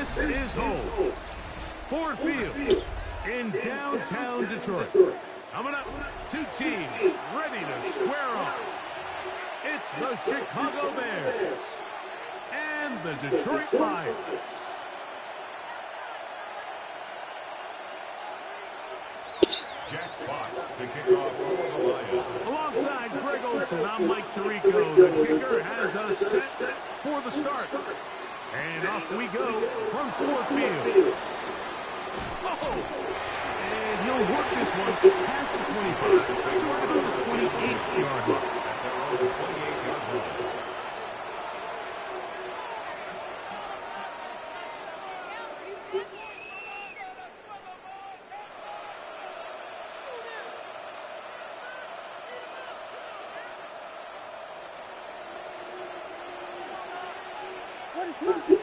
This is home. Ford Field in downtown Detroit. Coming up, two teams ready to square off. It's the Chicago Bears and the Detroit Lions. Jack Fox to kick off for the Lions. Alongside Greg Olson, I'm Mike Tirico. The kicker has us set for the start. And off we go from Ford Field. Oh! And he'll work this one past the 25 to right about the 28-yard line. At the 28-yard line. What is it?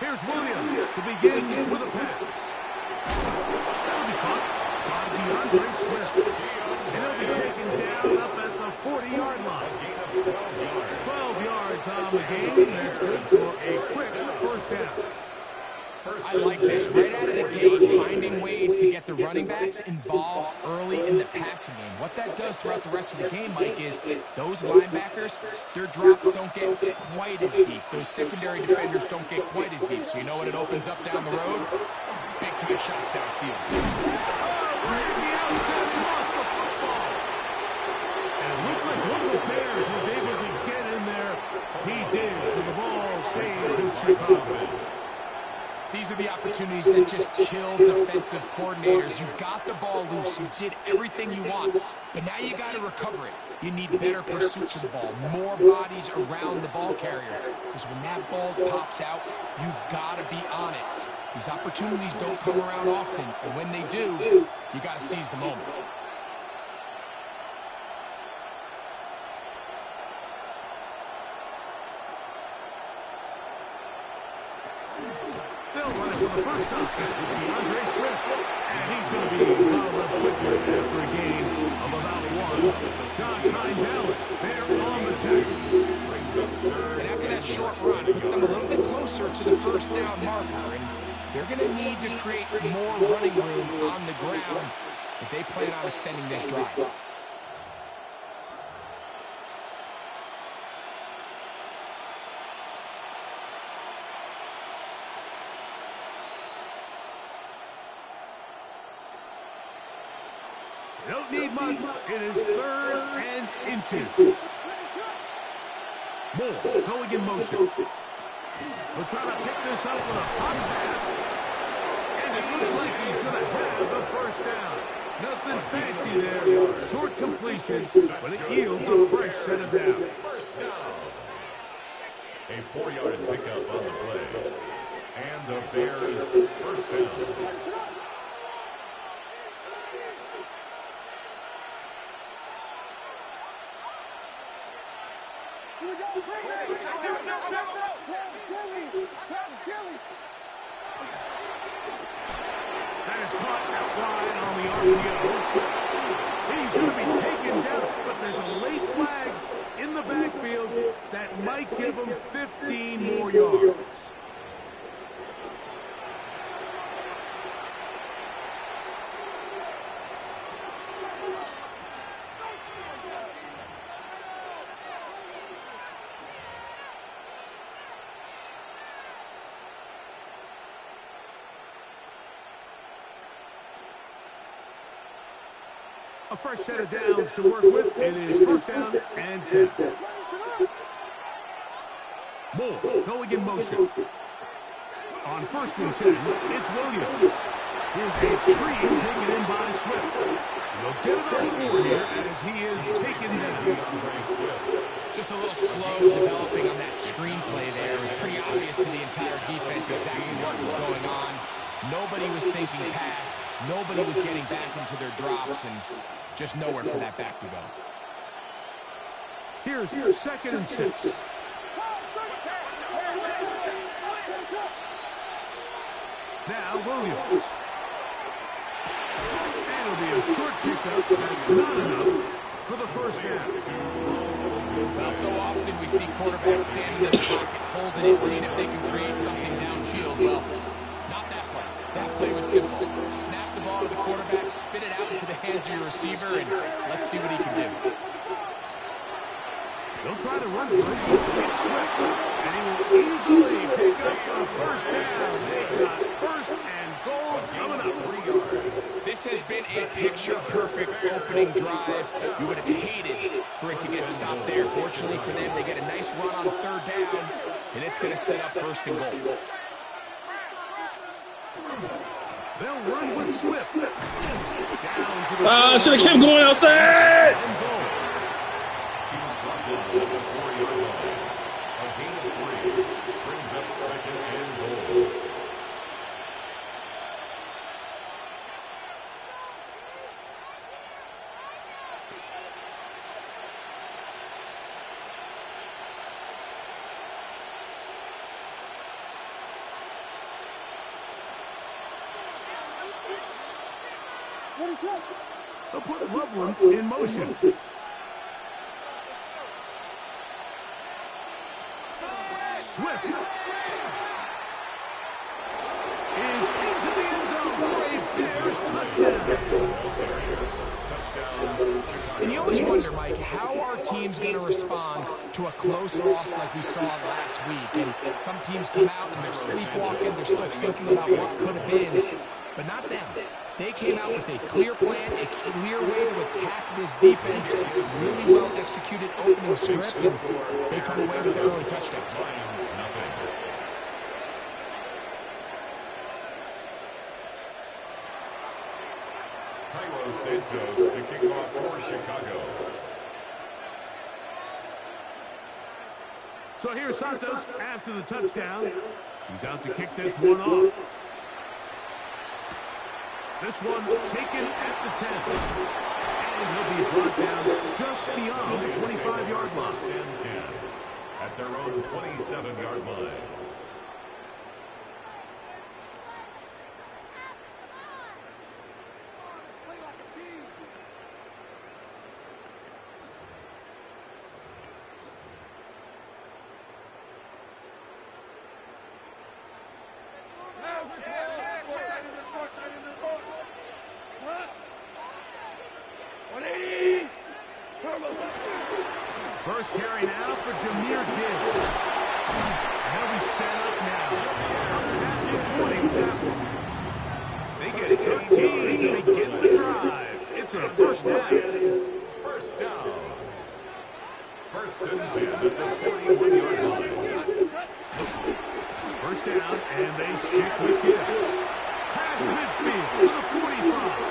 Here's Williams to begin with a pass. That'll be caught by DeAndre Swift. And he'll be taken down up at the 40-yard line. 12 yards on the game. That's good for a quick first down. I like this. Right out of the gate, finding ways to get the running backs involved early in the passing game. What that does throughout the rest of the game, Mike, is those linebackers, their drops don't get quite as deep. Those secondary defenders don't get quite as deep. So you know what it opens up down the road? Big-time shots downfield. Right at the outside, he lost the football. And it looked like one of the Bears was able to get in there. He did, so the ball stays with Chicago. These are the opportunities that just kill defensive coordinators. You got the ball loose. You did everything you want. But now you got to recover it. You need better pursuits of the ball, more bodies around the ball carrier. Because when that ball pops out, you've got to be on it. These opportunities don't come around often. And when they do, you got to seize the moment. They'll run it for the first time. It's DeAndre Swift. And he's going to be fouled up quickly after a gain of about one. Josh Hines Allen there on the tackle. Brings up third. And after that short run, it puts them a little bit closer to the first down marker. And they're going to need to create more running room on the ground if they plan on extending this drive. They don't need much. It is third and inches. Moore going in motion. We'll try to pick this up with a punt pass. And it looks like he's going to have the first down. Nothing fancy there. Short completion, but it yields a fresh set of downs. First down. A 4-yard pickup on the play. And the Bears first down. That is caught out wide on the RPO. He's going to be taken down, but there's a late flag in the backfield that might give him 15 more yards. A fresh set of downs to work with. It is first down and 10. Moore going in motion. On first and 10, it's Williams. Here's a screen taken in by Swift. He'll get it on 4 here as he is taken down. Just a little slow developing on that screenplay there. It was pretty obvious to the entire defense exactly what was going on. Nobody was thinking pass. Nobody was getting back into their drops, and just nowhere for that back to go. Here's second and 6. Now Williams. And it'll be a short pickup. That's not enough for the first down. Well, so often we see quarterbacks standing in the pocket, holding it, seeing if they can create something downfield. Well, not that play. That play was simple. Snap the ball to the quarterback, spit it out into the hands of your receiver, and let's see what he can do. They'll try to run for it. It's Swift. And he will easily pick up the first down. They've got first and goal coming up. 3 yards. This has been a picture-perfect opening drive. You would have hated for it to get stopped there. Fortunately for them, they get a nice run on third down, and it's going to set up first and goal. They'll run with Swift. Should have kept going outside. He was brought down at the 4-yard line. A gain of 3 brings up second and goal. What is that? They'll put Loveland in motion. Swift is into the end zone for a Bears touchdown. And you always wonder, Mike, how are teams going to respond to a close loss like we saw last week? And some teams come out and they're sleepwalking, they're still thinking about what could have been, but not them. They came out with a clear plan, a clear way to attack this defense. It's a really well-executed opening script, and they come away with an early touchdown. Lions, nothing. Cairo Santos to kick off for Chicago. So here's Santos after the touchdown. He's out to kick this one off. This one taken at the 10. And he'll be brought down just beyond the 25-yard line. And 10 at their own 27-yard line. First carry now for Jahmyr Gibbs. And they'll be set up now. They get 13 to begin the drive. It's a first down. First down. First and 10 at the 41-yard line. First down, and they stick with Gibbs. Pass midfield to the 45.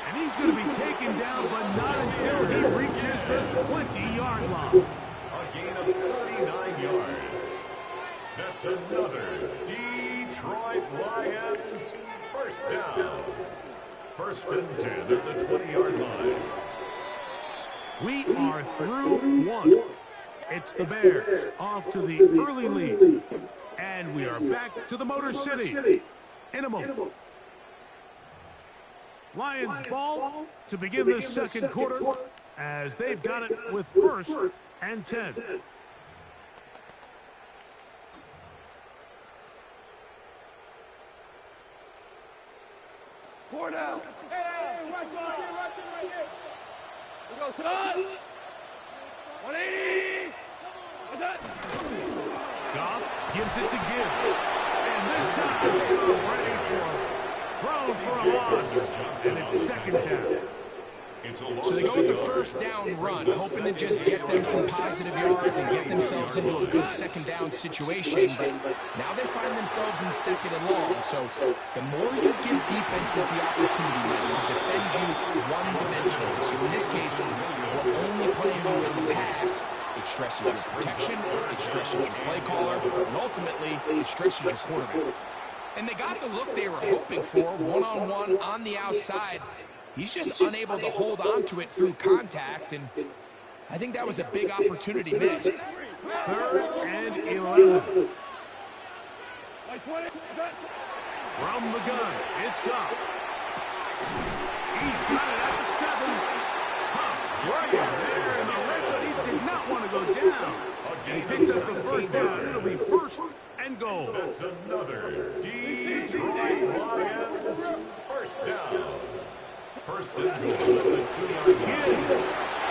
And he's going to be taken down, but not until he reaches the 20-yard line. A gain of 39 yards. That's another Detroit Lions first down. First and 10 at the 20-yard line. We are through one. It's the Bears off to the early lead. And we are back to the Motor City in a moment. Lions ball to begin the second quarter as they've got it with first and 10. Four down. Hey, watch it right here. We go, Todd. 180. What's that? Goff gives it to Gibbs. And this time, they're ready for it. Thrown for a loss, and it's second down. So they go with the first down run, hoping to just get them some positive yards and get themselves into a good second down situation. But now they find themselves in second and long. So the more you give defenses the opportunity to defend you one-dimensionally. So in this case, we're only playing you in the pass. It stresses your protection, it stresses your play caller, and ultimately, it stresses your quarterback. And they got the look they were hoping for, one-on-one on the outside. He's just unable to hold on to it through contact, and I think that was a big opportunity missed. Third and 11. From the gun, it's Goff. He's got it at the 7. Huff right there in the red zone. He did not want to go down. He picks up the first down. It'll be first and goal. That's another Detroit Lions first down. First and goal at the 2-yard line.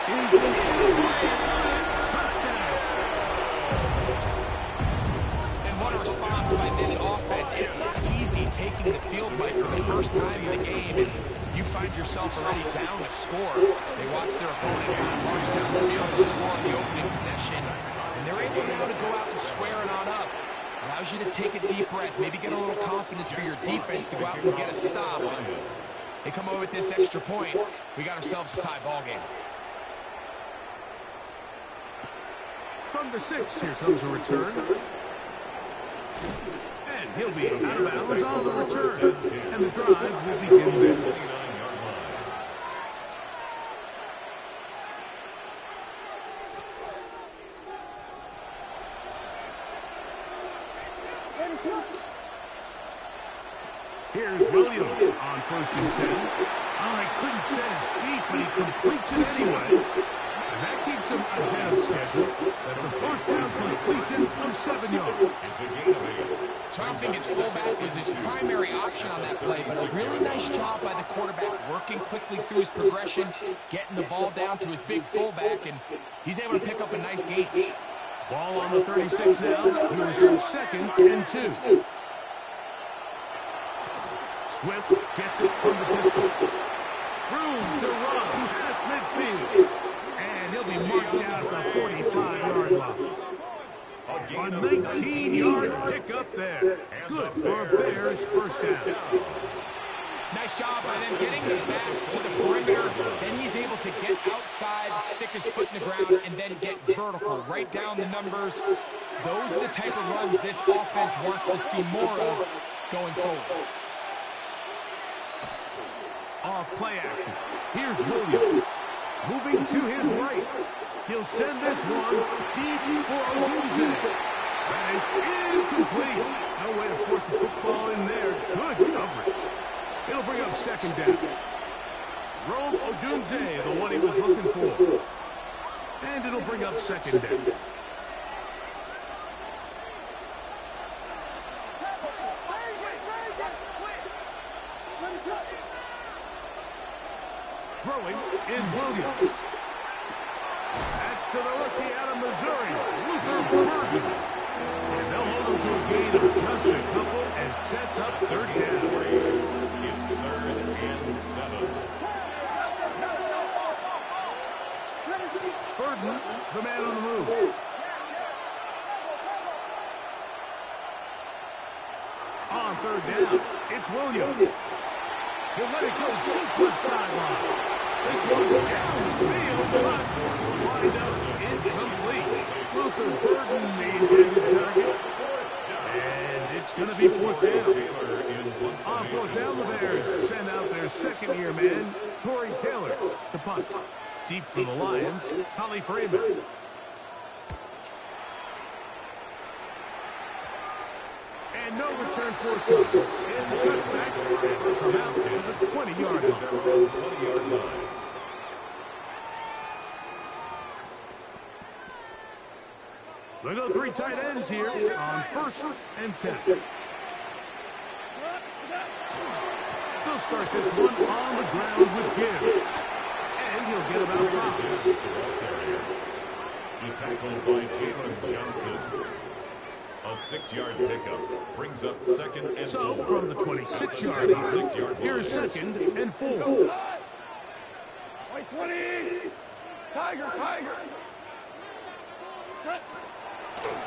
He's the Lions touchdown. And what a response by this offense. It's easy taking the field fight for the first time in the game, and you find yourself already down a score. They watch their opponent march down the field and score in the opening possession, and they're able now to go out and square it on up. Allows you to take a deep breath, maybe get a little confidence for your defense to go out and get a stop. They come over with this extra point. We got ourselves a tie ball game. From the 6, here comes a return. And he'll be out of bounds on the return. And the drive will begin there. Here's Williams on 1st and 10. Oh, he couldn't set his feet, but he completes it anyway. And that keeps him ahead of schedule. That's a first down completion of 7 yards. It's a gain of 8. So I don't think his fullback was his primary option on that play, but a really nice job by the quarterback working quickly through his progression, getting the ball down to his big fullback, and he's able to pick up a nice gain. Ball on the 36 now. Here's 2nd and 2. Swift gets it from the pistol. Room to run past midfield. And he'll be marked out at the 45-yard line. A 19-yard pickup there. Good for a Bears first down. Nice job by them getting the back to the perimeter. Then he's able to get outside, stick his foot in the ground, and then get vertical. Right down the numbers. Those are the type of runs this offense wants to see more of going forward. Off play action. Here's Williams. Moving to his right. He'll send this one deep for Odunze. That is incomplete. No way to force the football in there. Good coverage. It'll bring up 2nd down. Rome Odunze, the one he was looking for. And it'll bring up 2nd down. Throwing is Williams. That's to the rookie out of Missouri, Luther Burden. And they'll hold him to a gain of just a couple and sets up 3rd down. It's 3rd and 7. Burden, the man on the move. On 3rd down, it's Williams. He'll let it go deep left sideline. This one's down the field, but lined up incomplete. Luther Burden, the intended target. And it's going to be 4th down. On 4th down, the Bears send out their 2nd-year man, Tory Taylor, to punt. Deep for the Lions, Holly Freeman. And no return for a kick. It's a touchback. From out to the 20-yard line. 20-yard line. They go 3 tight ends here on 1st and 10. They'll start this one on the ground with Gibbs. And he'll get about 5. He tackled by Jalen Johnson. A 6-yard pickup brings up 2nd and 4. So from the 26-yard line, here's 2nd and 4. 20! Tiger!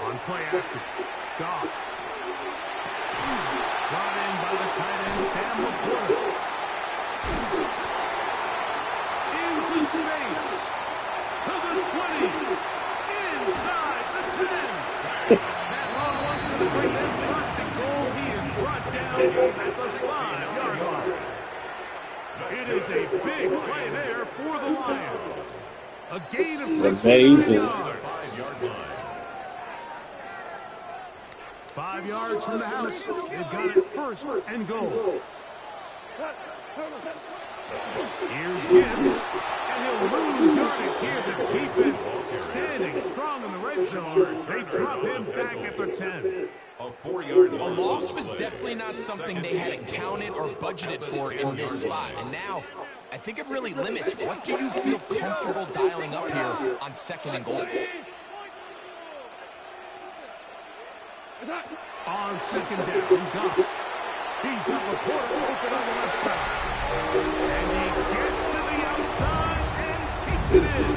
On play action, Goff. Brought in by the tight end, Sam LaPorta. Into space. To the 20. Inside the 10. That long one's going to bring them 1st and goal. He is brought down at the 5-yard line. It is a big play there for the Lions. A gain of 69 yards. amazing. 5-yard line. 5 yards from the house. They've got it first and goal. Here's Gibbs, and he'll lose yardage here. The defense standing strong in the red zone. They drop him back at the 10. A 4-yard A loss was definitely not something they had accounted or budgeted for in this spot. And now, I think it really limits what do you feel comfortable dialing up here on 2nd and goal. On 2nd down, Goff. He's got Laporta open on the left side. And he gets to the outside and takes it in.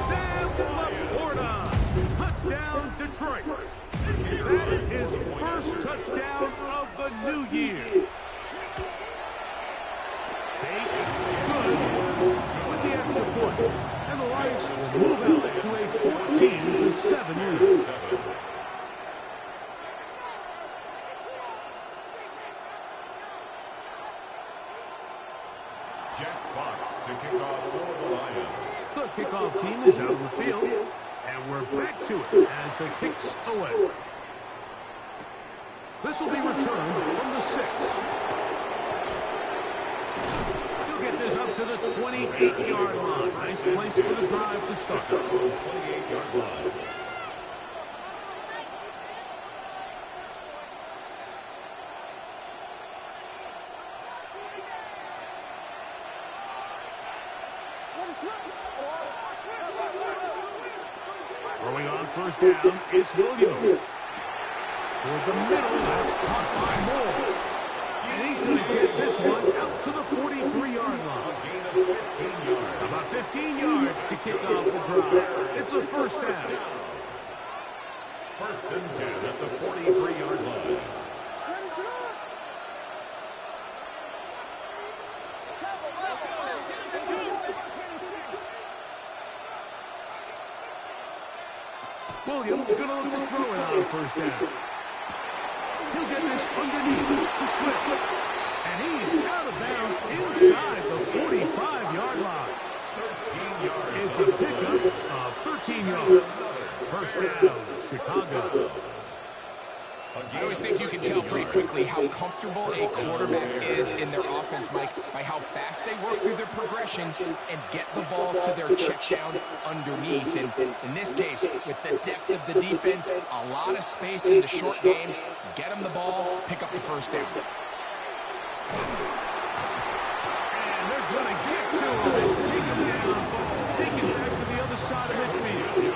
Sam Laporta. Touchdown, Detroit. That is his first touchdown of the new year. Bates good with the extra point. And the Lions will move out to a 14-7 lead. Jack Fox to kick off for the Lions. The kickoff team is out of the field, and we're back to it as the kick's away. This will be returned from the 6. He'll get this up to the 28-yard line. Nice place for the drive to start. 28-yard line. Throwing on first down, it's Williams. Toward the middle, that's caught by Moore. And he's going to get this one out to the 43-yard line. Gain of 15 yards. About 15 yards to kick off the drive. It's a first down. 1st and 10 at the 43-yard line. Williams going to look to throw it on first down. He'll get this underneath to Swift. And he's out of bounds inside the 45-yard line. 13 yards. It's a pickup of 13 yards. First down, Chicago. I always think you can tell pretty quickly how comfortable a quarterback is in their offense, Mike, by how fast they work through their progression and get the ball to their check down underneath. And in this case, with the depth of the defense, a lot of space in the short game, get them the ball, pick up the first down. And they're going to get to him and take him down, take him back to the other side of midfield.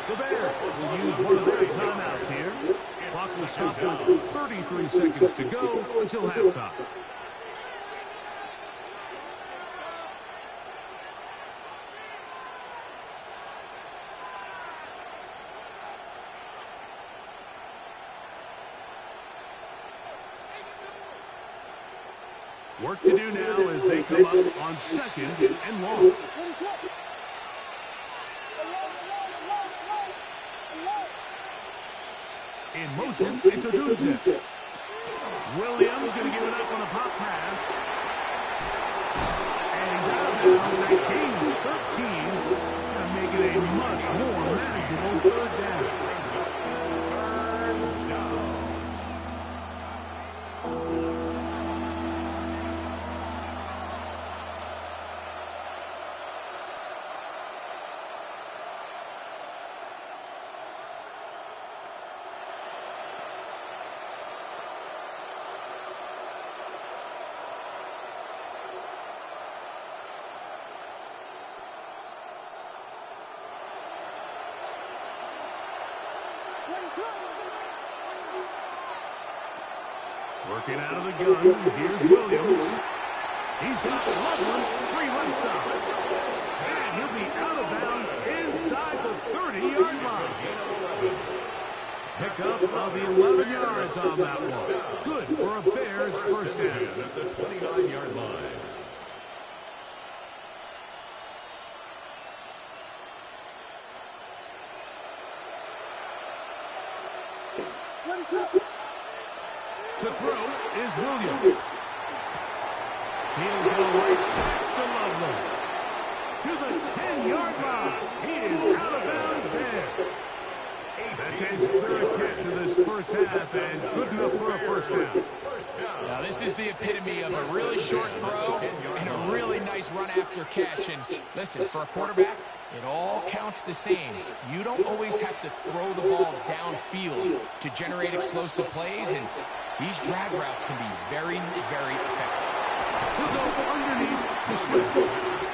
The Bears will use one of their timeouts here. Clock will stop with 33 seconds to go until halftime. Work to do now as they come up on 2nd and long. In motion, it's Odunze. Williams going to give it up on a pop pass. And he's out of bounds at gains 13. It's going to make it a much more manageable third down. Working out of the gun, here's Williams. He's got Loveland, free left side. And he'll be out of bounds inside the 30-yard line. Pickup of 11 yards on that one. Good for a Bears first down. At the 29-yard line. To throw is Williams. He'll go right back to Loveland. To the 10-yard line. He is out of bounds there. That's a spirit kick to this first half, and good enough for a first down. Now, this is the epitome of a really short throw and a really nice run after catch. And listen, for a quarterback, it all counts the same. You don't always have to throw the ball downfield to generate explosive plays, and these drag routes can be very, very effective. He'll go underneath to Swift.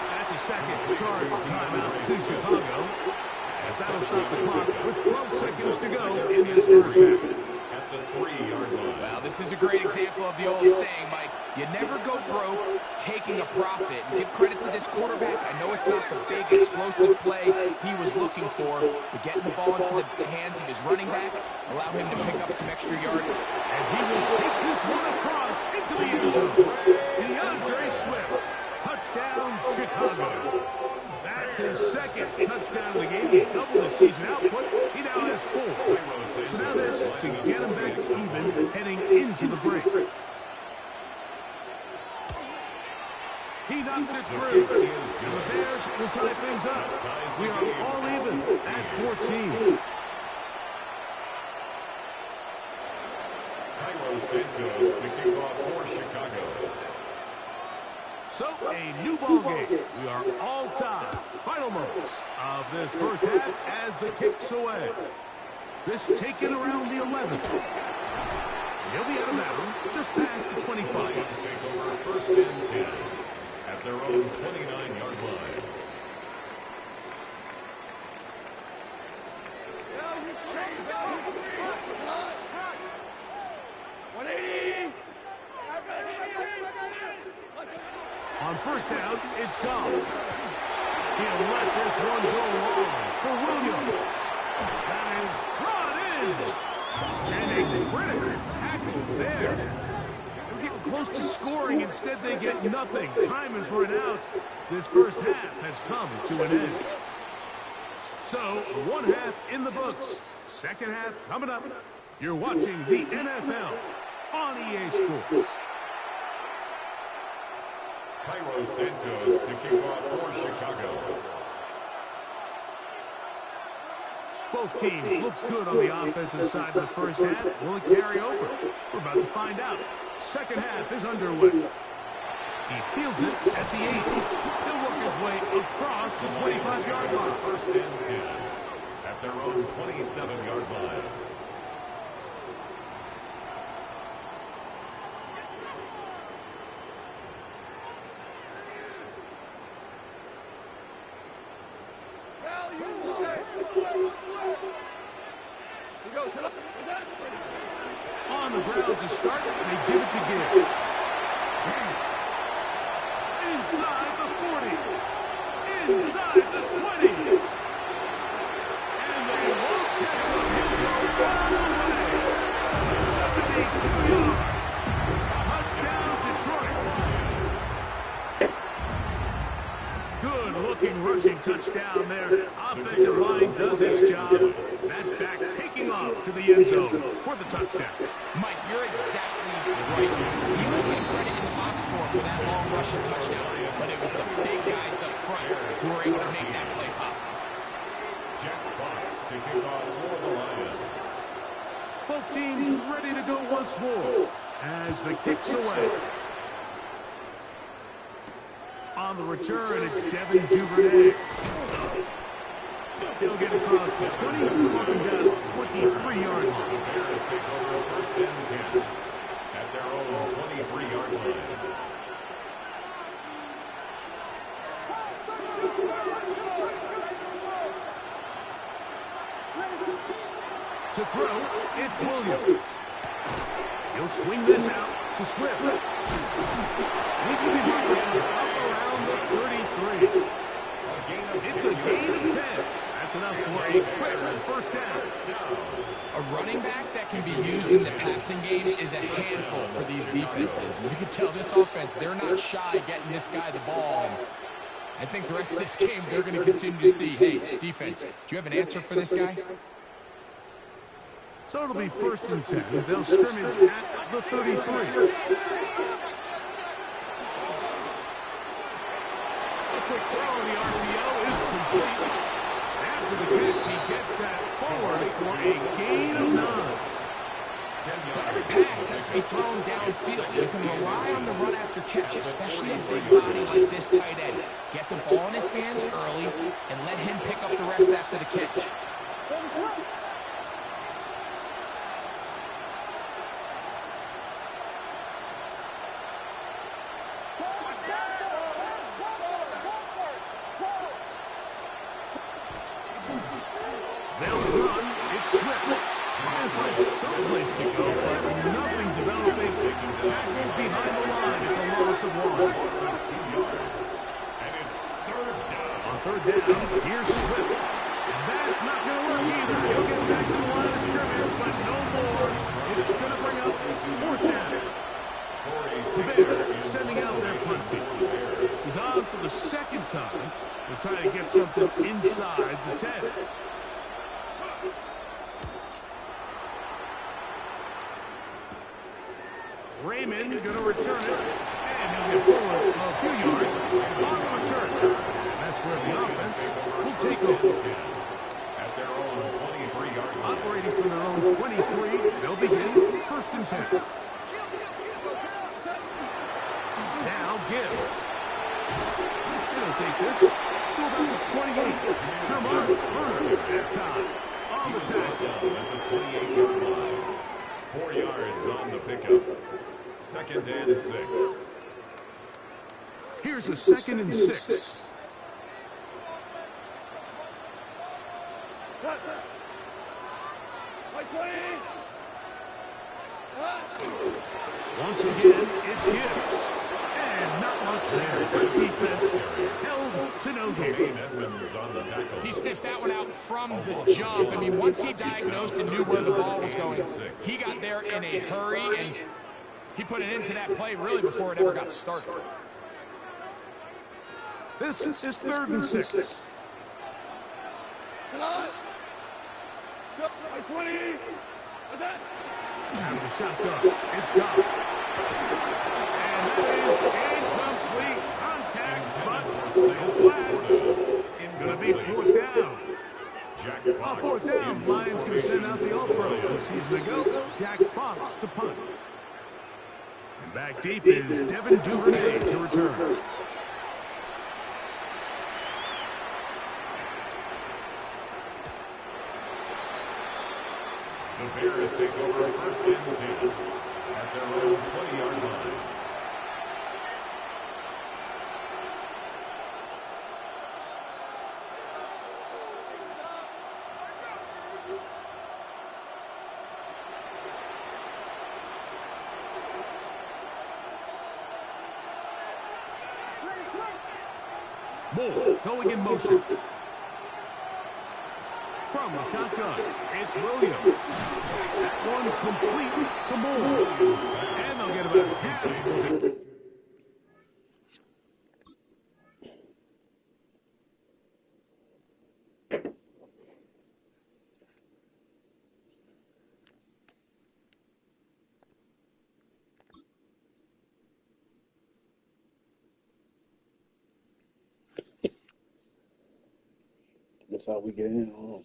That's a second charge timeout to Chicago. As that'll stop the clock with 12 seconds to go in this first half. At the 3-yard line. Well, this is a great example of the old saying, Mike, you never go broke taking a profit. And give credit to this quarterback. I know it's not the big explosive play he was looking for, but getting the ball into the hands of his running back allow him to pick up some extra yardage. And he will take this one across into the end zone. DeAndre Swift, touchdown Chicago. That's his second touchdown of the game. He's doubled his season output. He now has 4. So now this to get him back even heading into the break. He knocks it through. And the Bears will tie things up. We are all even at 14. Cairo Santos to kick off for Chicago. So, a new ball game. We are all tied. Final moments of this first half as the kick's away. This taken around the 11th. He'll be out of bounds just past the 25. Lions take over first and 10 at their own 29-yard line. On first down, it's gone. He'll let this one go long for Williams. That is brought in. And a critical tackle there. They're getting close to scoring. Instead, they get nothing. Time has run out. This first half has come to an end. So, one half in the books. Second half coming up. You're watching the NFL on EA Sports. Cairo Santos to kick off for Chicago. Both teams look good on the offensive side of the first half. Will it carry over? We're about to find out. Second half is underway. He fields it at the 8. He'll work his way across the 25-yard line. First and 10 at their own 27-yard line. On the ground to start, they give it to Gibbs. Inside the 40. Inside the 20. And they won't catch him. He'll go all the way. 72 yards. Touchdown, Detroit. Good-looking rushing touchdown there. Offensive line does its job. That back taking off to the end zone for the touchdown. Mike, you're exactly right. You will get credit in the box score for that long rushing touchdown, but it was the big guys up front who were able to make that play possible. Jack Fox to kick off for the Lions. Both teams ready to go once more as the kick's away. On the return, it's Devin Duvernay. He'll get across the 20, walking down the 23-yard line. The Bears take over first and 10 at their own 23-yard line. To throw, it's Williams. He'll swing this out to Swift. He's going to be right around the 33. It's a gain of 10. That's enough for a quick first down. A running back that can be used in the passing game is a handful for these defenses. You can tell this offense, they're not shy getting this guy the ball. And I think the rest of this game, they're going to continue to see, hey, defense, do you have an answer for this guy? So it'll be first and 10. They'll scrimmage at the 33. A quick throw, the RPO is complete. after the catch, he gets that forward for a gain of 9. Every pass has to be thrown downfield. You can rely on the run after catch, especially a big body like this tight end. Get the ball in his hands early and let him pick up the rest after the catch. They'll run. It's Swift. Trying to find someplace to go, but nothing developing. Tackled behind the line. It's a loss of 1. Loss of 2 yards. And it's third down. On third down, here's Swift. That's not going to work either. He'll get back to the line of scrimmage, but no more. It's going to bring up fourth down. The Bears sending out their punt team. He's on for the second time. They're trying to get something inside the 10. Raymond going to return it, and he'll get forward a few yards on the return. And that's where the offense will take over. At their own 23-yard line. Operating from their own 23, they'll begin first and 10. Now Gibbs. He'll take this to about the 28. Sherman Spurner that time on the tackle. At the 28-yard line. 4 yards on the pickup. Second and 6. Here's a second and 6. Once again, it's Gibbs. And not much there. Good defense held to no gain. Edmonds on the tackle. He sniffed that one out from the jump. I mean, once he diagnosed and knew where the ball was going, he got there in a hurry, and he put it into that play really before it ever got started. This is third and 6. Out of the shotgun. It's gone. And that is incomplete contact, but no flags. It's going to be fourth down. On fourth down, Lions going to send out the All-Pro from a season ago, Jack Fox to punt. And back deep is Devin Duvernay to return. The Bears take over first and 10 at their own 20-yard line. Moore going in motion. From the shotgun, it's Williams. That one complete to Moore. And they'll get about half. That's how we get in. Oh.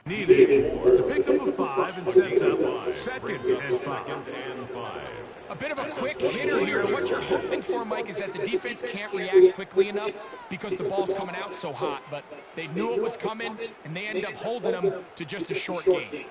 needed. It's a pickup of 5 and sets up second and 5. A bit of a quick hitter here. What you're hoping for, Mike, is that the defense can't react quickly enough because the ball's coming out so hot. But they knew it was coming, and they end up holding them to just a short gain.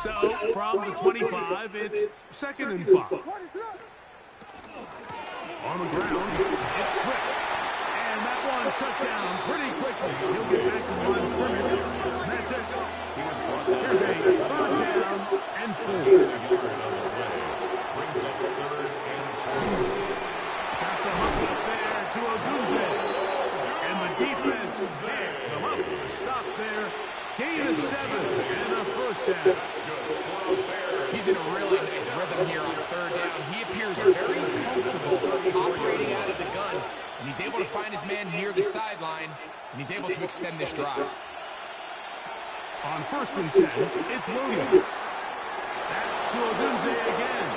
So, from the 25, it's second and 5. On the ground, it's Swift. And that one shut down pretty quickly. He'll get back to the line of scrimmage. And that's it. Here's a third down and 4. Got the hook up there to Ogunze. And the defense is there. Come up with a stop there. Gain of 7 and a first down. He's in a really nice rhythm here on third down. He appears very comfortable operating out of the gun, and he's able to find his man near the sideline, and he's able to extend this drive. On first and 10, it's Williams. That's to Ogunze again.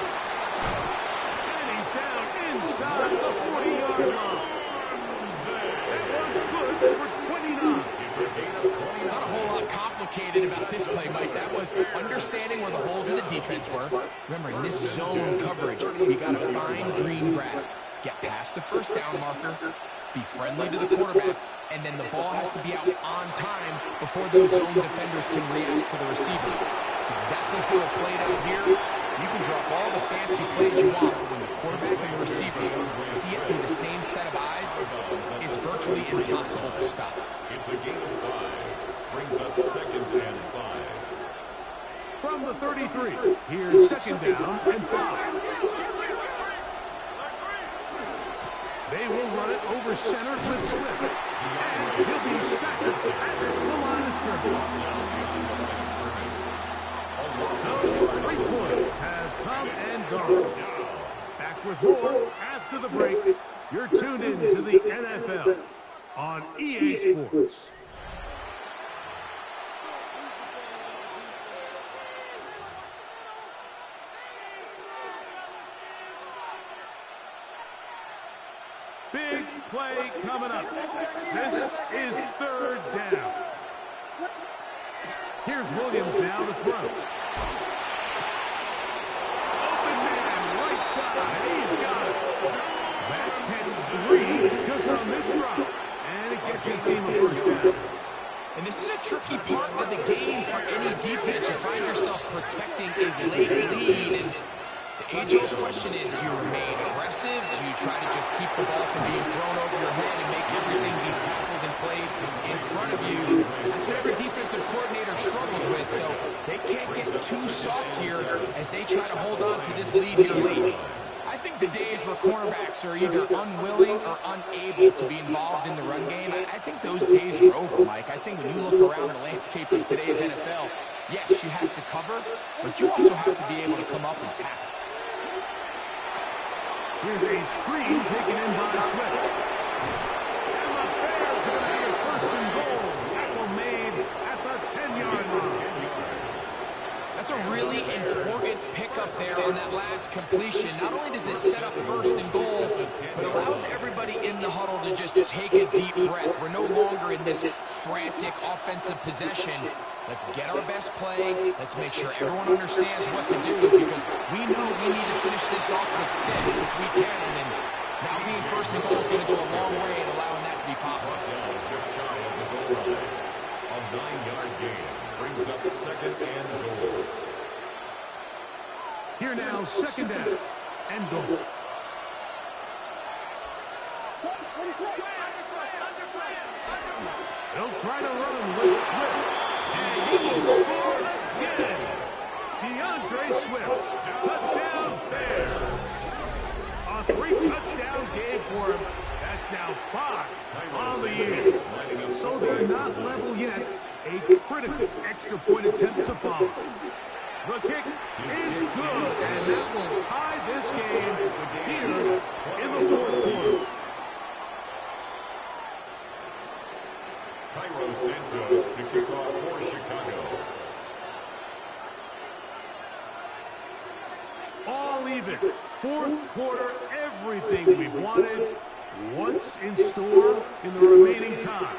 And he's down inside the 40-yard line. That one good for 29. Not a whole lot complicated about this play, Mike. That was understanding where the holes in the defense were. Remember, in this zone coverage, you got to find green grass, get past the first down marker, be friendly to the quarterback, and then the ball has to be out on time before those zone defenders can react to the receiver. It's exactly how it played out here. You can drop all the fancy plays you want, but when the quarterback and the receiver see it through the same set of eyes, it's virtually impossible to stop. It's a gain of 5. Brings up second and 5. From the 33, here's second down and 5. They will run it over center with Swift. And he'll be stacked at the line of scrimmage. So, 3 points have come and gone. Back with more after the break. You're tuned in to the NFL on EA Sports. Big play coming up. This is third down. Here's Williams now to throw. Open man, right side. He's got it. That's catch 3 just on this drop. And it gets his team a first down. And this is a tricky part of the game for any defense. You find yourself protecting a late lead. And the age-old question is, do you remain aggressive? Do you try to just keep the ball from being thrown over your head and make everything be tackled and played in front of you? That's what every defensive coordinator struggles with, so they can't get too soft here as they try to hold on to this lead here late. I think the days where cornerbacks are either unwilling or unable to be involved in the run game, I think those days are over, Mike. I think when you look around the landscape of today's NFL, yes, you have to cover, but you also have to be able to come up and tackle. Here's a screen taken in by Swift. And the Bears are going to have a first and goal. Tackle made at the 10-yard line. That's a really important pickup there on that last completion. Not only does it set up first and goal, but allows everybody in the huddle to just take a deep breath. We're no longer in this frantic offensive possession. Let's get our best play. Let's make sure everyone understands what to do because we know we need to finish this off with 6 if we can. And now being first and goal is going to go a long way in allowing that to be possible. Just shy of the goal line. A 9-yard gain brings up second and goal. Here now, second down and goal. try to run with Swift. And he will score again. DeAndre Swift, touchdown Bears. A 3-touchdown game for him. That's now 5 on the year. So they're not level yet. A critical extra point attempt to follow. The kick is good, and that will tie this game here in the fourth quarter. Cairo Santos to kick off for Chicago. All even. Fourth quarter, everything we've wanted. What's in store in the remaining time?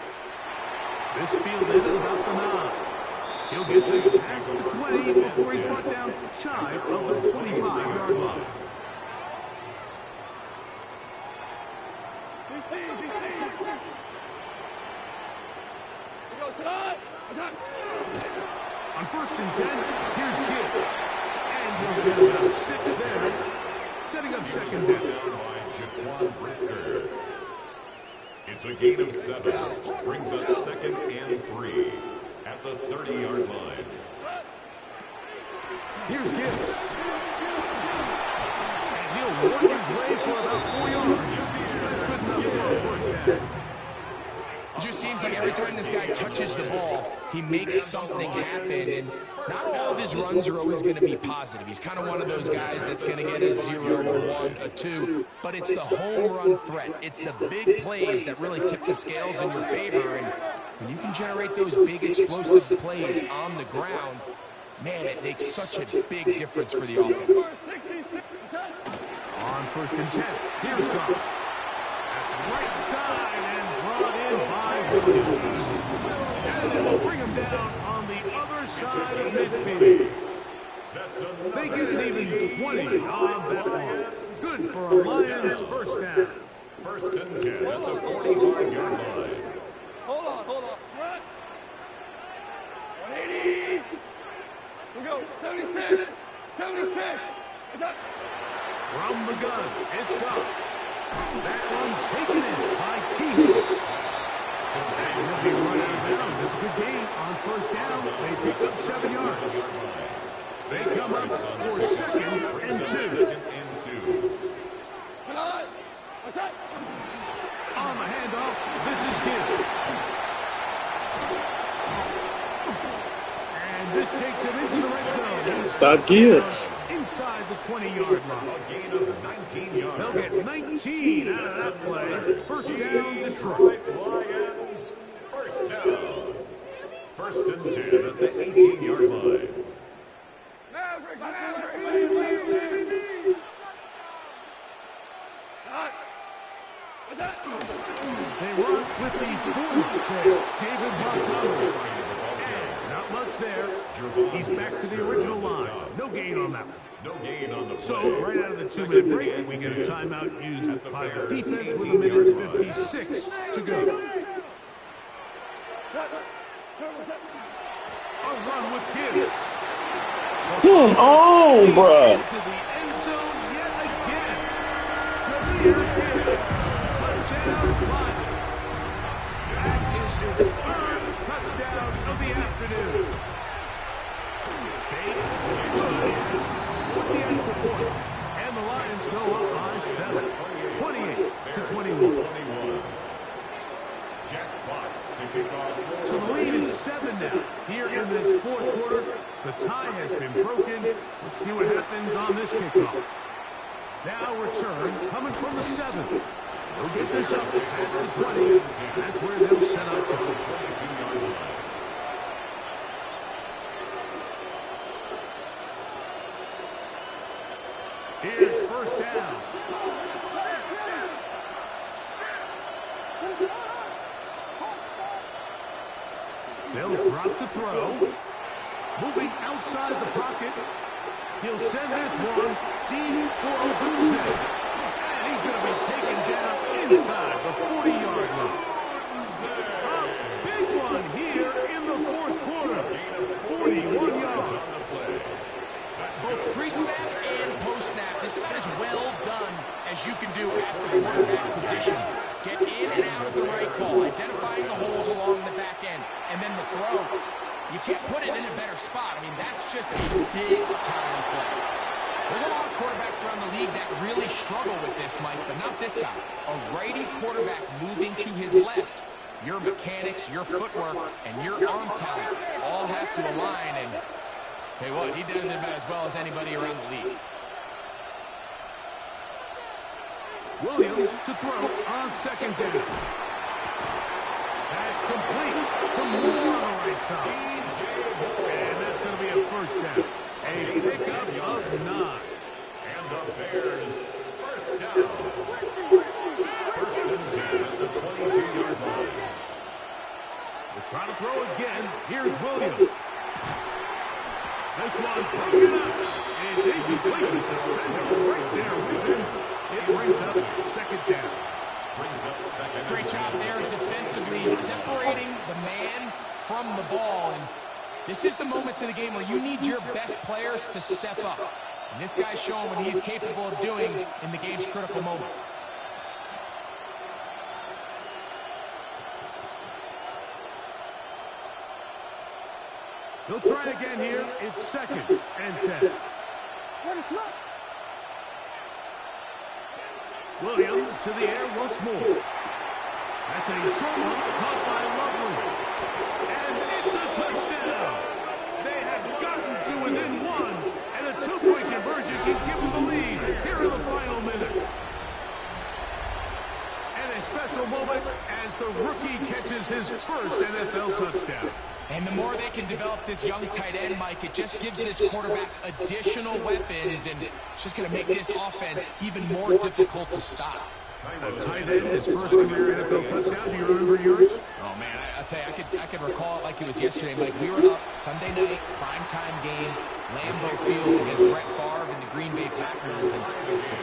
This field is about the 9. He'll get this past the 20 before he's brought down shy of the 25-yard line. On 1st and 10, here's Gibbs. And he'll get about 6 there, setting up second down. By Jaquan Brisker. It's a gain of 7. Brings up 2nd and 3 at the 30-yard line. Here's Gibbs. And he'll work his way for about 4 yards. That's good enough for a first down. It just seems like every time this guy touches the ball, he makes something happen. And not all of his runs are always going to be positive. He's kind of one of those guys that's going to get a 0, a 1, a 2. But it's the home run threat. It's the big plays that really tip the scales in your favor. And when you can generate those big explosive plays on the ground, man, it makes such a big difference for the offense. On 1st and 10, here's Goff. That's right side and brought in by Williams. And they will bring him down on the other side of midfield. They get an even 20 on that one. Good for a Lions first down. 1st and 10 at the 45-yard line. Hold on. 180. We go. 76. 76. From the gun, it's Goff. That one taken in by T. And he'll be run out of bounds. It's a good gain on 1st down. They take up 7 yards. They come up for 2nd and 2. On the handoff, this is Gibbs. And this takes him into the red zone. Stop Gibbs. Inside the 20-yard line. A gain of 19 yards. They'll get 19 out of that play. First down, Detroit. Lions, first down. 1st and 10 at the 18-yard line. They run with the 40 David Montgomery. And not much there. He's back to the original line. No gain on that one. No gain on the play. So right out of the 2-minute break, we get a timeout used by the defense with a minute and 56 to go. A run with Gibbs. Come on, bruh. Into the end zone yet again. Jahmyr Gibbs. Touchdown Lions. That is his 3rd touchdown of the afternoon. Bates Williams with the extra point. And the Lions go up by 7. 28-21. Jack Fox to kick off. So the lead is 7 now. Here in this 4th quarter, the tie has been broken. Let's see what happens on this kickoff. Now return coming from the 7. They'll get this up past the 20. That's where they'll set up for the 22-yard line. Here's 1st down. They'll drop to throw. Moving outside the pocket. He'll send this one deep for Odunze. And he's going to be taken down inside the 40-yard line. A big one here in the 4th quarter. 41 yards. Both pre-snap and post-snap, this is about as well done as you can do at the quarterback position. Get in and out of the right call, identifying the holes along the back end, and then the throw. You can't put it in a better spot. I mean, that's just a big-time play. There's a lot of quarterbacks around the league that really struggle with this, Mike, but not this guy. A righty quarterback moving to his left. Your mechanics, your footwork, and your arm talent all have to align, and tell you what, he does it about as well as anybody around the league. Williams to throw on second down. That's complete to Moore on the right side. And that's going to be a first down. A pickup of 9. And the Bears first down. First and 10 at the 22-yard line. We're trying to throw again. Here's Williams. This one broken up. It's incomplete. The defender right there with him. It brings up second down. Great job there defensively, separating the man from the ball. And this is the moments in the game where you need your best players to step up. And this guy's showing what he's capable of doing in the game's critical moment. They'll try again here. It's second and 10. Williams to the air once more. That's a short one caught by Lovely. And it's a touchdown. They have gotten to within 1. And a 2-point conversion can give them the lead here in the final minute. And a special moment as the rookie catches his first NFL touchdown. And the more they can develop this young tight end, Mike, it just gives this quarterback additional weapons, and it's just going to make this offense even more difficult to stop. A tight end, his first career NFL touchdown. Do you remember yours? Oh, man, I'll tell you, I could recall it like it was yesterday, Mike. We were up Sunday night, primetime game, Lambeau Field against Brett Favre and the Green Bay Packers. And the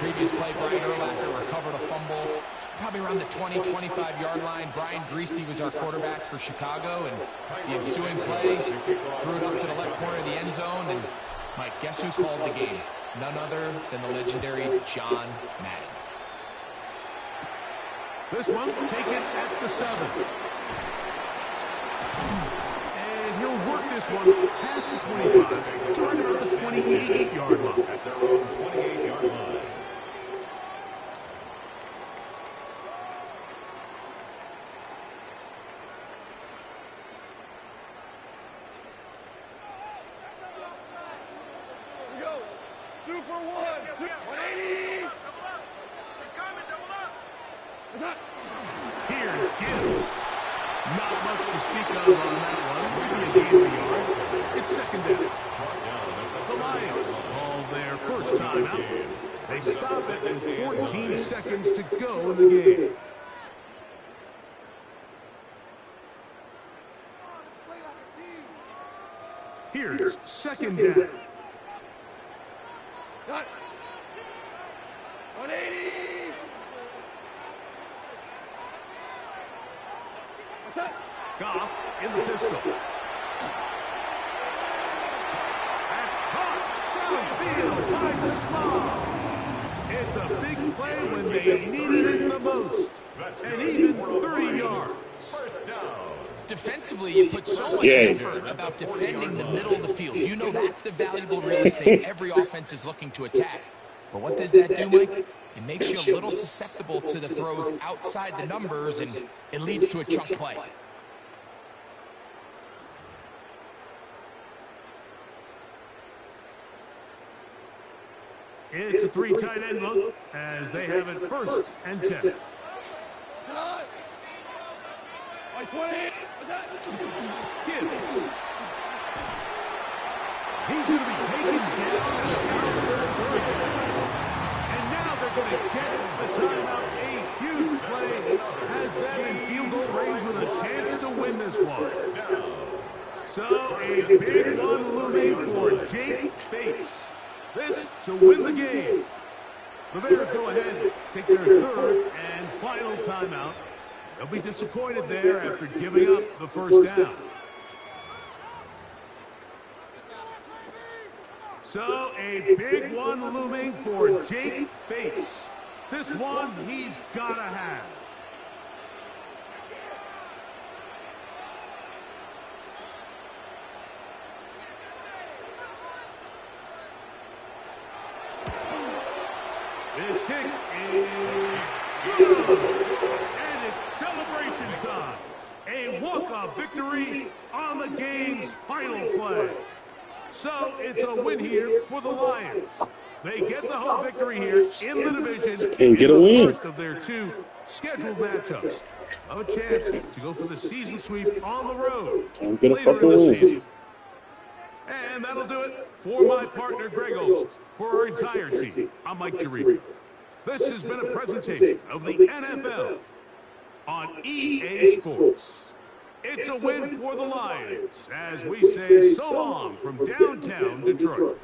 previous play, Brian Urlacher recovered a fumble, probably around the 20-25-yard line. Brian Greasy was our quarterback for Chicago, and the ensuing play threw it up to the left corner of the end zone. And, Mike, guess who called the game? None other than the legendary John Madden. This one taken at the 7. And he'll work this one past the 25 to right around the 28-yard line. At their own 28-yard line. Here's Gibbs. Not much to speak of on that one. Maybe a gain of a yard. It's second down. The Lions call their first time out. They stop it with 14 seconds to go in the game. Here's second down. 180. Goff in the pistol. That's caught downfield. Finds a small. It's a big play when they needed it the most. And even 30 yards. First down. Defensively, you put so much effort about defending the middle of the field. You know that's the valuable real estate every offense is looking to attack. But what does that do, Mike? It makes you a little susceptible to the throws outside the numbers, and it leads to a chunk play. It's a 3 tight end look as they have it first and 10. Gibbs. He's going to be taken down at about their 30. And now they're going to get the timeout. A huge play has them in field goal range with a chance to win this one. So a big one looming for Jake Bates. This to win the game. The Bears go ahead, take their third and final timeout. They'll be disappointed there after giving up the first down. So a big one looming for Jake Bates. This one he's got to have. This kick is good. And it's celebration time. A walk-off victory on the game's final play. So it's a win here for the Lions. They get the home victory here in the division. And get a win. First of their 2 scheduled matchups. A chance to go for the season sweep on the road And get a later fucking in the win. season. And that'll do it for my partner, Greg Olson. For our entire team, I'm Mike Tirico. This has been a presentation of the NFL on EA Sports. It's a win for the Lions as we say so long from downtown Detroit.